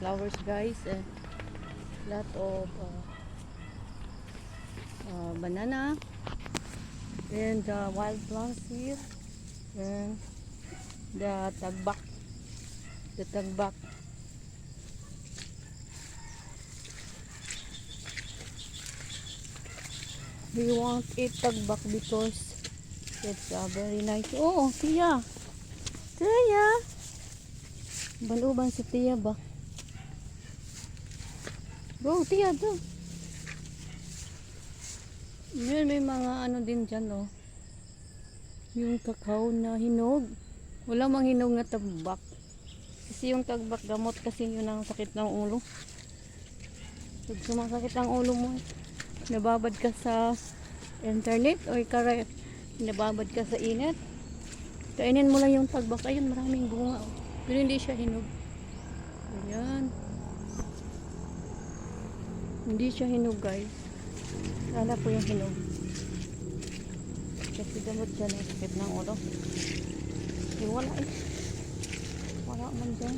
flowers guys, and lot of banana and wild plants here, and the tagbak. We want eat tagbak because it's very nice. Oh, Tia, ban-uban si Tia ba? Go, Tia, do. Yan, may mga ano din dyan, oh. Yung kakao na hinog. Wala mang hinog na tagbak. Kasi yung tagbak, gamot kasi yun ang sakit ng ulo. Pag sumasakit ang ulo mo, nababad ka sa internet o nababad ka sa init, kainin mo lang yung tagbak. Ayun, maraming bunga, oh. Pero hindi siya hinog. Ayan. Hindi siya hinog guys. Lala po yung hinog. Kasi gamot dyan ang sakit ng ulo. Wala eh. Wala man dyan.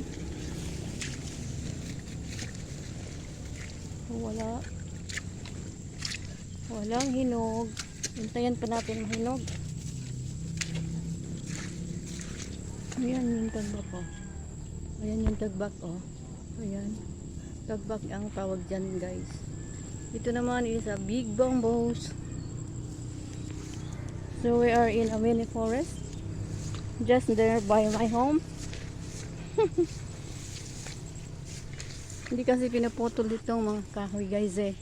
Walang hinog. Hintayan pa natin mahinog. Ayan yung tagbak, oh. Ayan yung tagbak, oh. Ayan. Tagbak ang tawag dyan guys. Ito naman is a big bambos. So we are in a mini forest. Just there by my home. Hindi kasi pinaputol dito mga kahoy guys eh.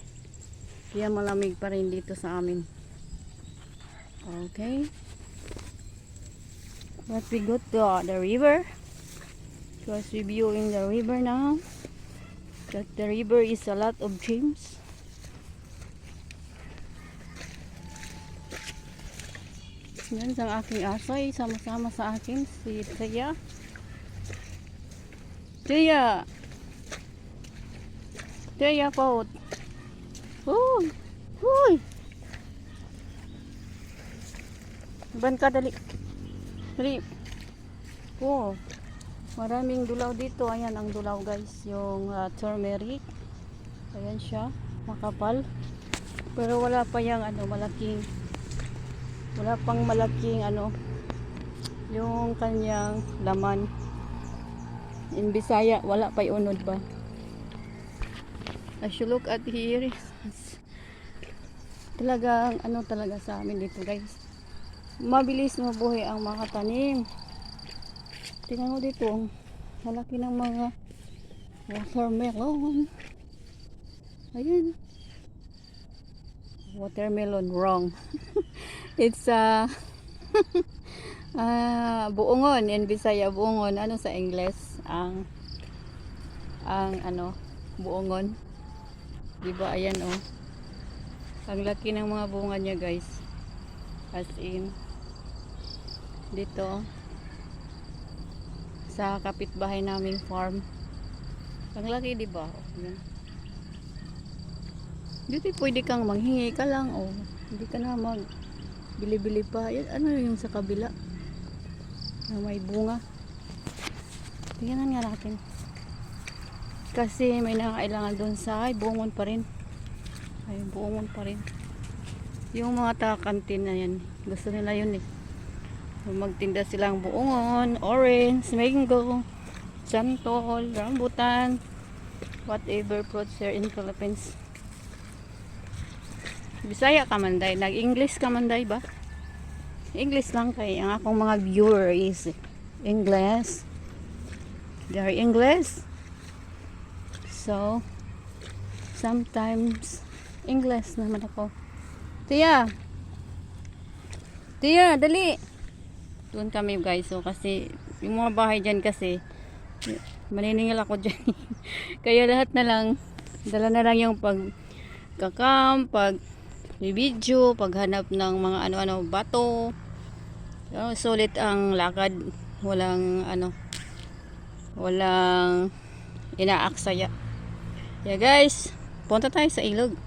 Kaya malamig pa rin dito sa amin. Okay. But we go to the river. Because we viewing the river now. That the river is a lot of dreams. Yan ang aking asoy. Sama-sama sa akin si Tia. Tia po. Uy! Uy! Ban ka dali. Dali. Oh. Maraming dulaw dito. Ayan ang dulaw guys. Yung turmeric. Ayan siya. Makapal. Pero wala pa yung malaking. Wala pang malaking yung kanyang laman. In Bisaya, wala pa unod ba? As you look at here, talagang talaga sa amin dito guys. Mabilis mabuhay ang mga tanim. Tingnan mo dito, malaki ng mga watermelon. Ayan. Watermelon, wrong. It's buongon in Bisaya, buongon. Ano sa English? Ang buongon. Diba? Ayan oh. Ang laki ng mga bunga niya guys. As in dito sa kapitbahay naming farm. Ang laki, diba? Ayan. Dito pwede kang manghingi ka lang, oh. Hindi ka na bili-bili pa. Yan, ano yung sa kabila na may bunga. Tingnan nga natin. Kasi may nakakailangan doon sa buongon pa rin. Ay, buongon pa rin. Yung mga takantin na yan, gusto nila yun eh. Magtinda silang buongon, orange, mango, santol, rambutan, whatever fruits here in Philippines. Bisaya ka man day, nag-English ka man day ba? English lang kay ang akong mga viewer is English. They are English. So sometimes English naman ako. Tia, dali. Doon kami guys, so kasi yung mga bahay dyan kasi maniningil ako dyan. Kaya lahat na lang, dala na lang yung video, paghanap ng mga bato. So, sulit ang lakad, walang inaaksaya. Yeah guys, punta tayo sa ilog.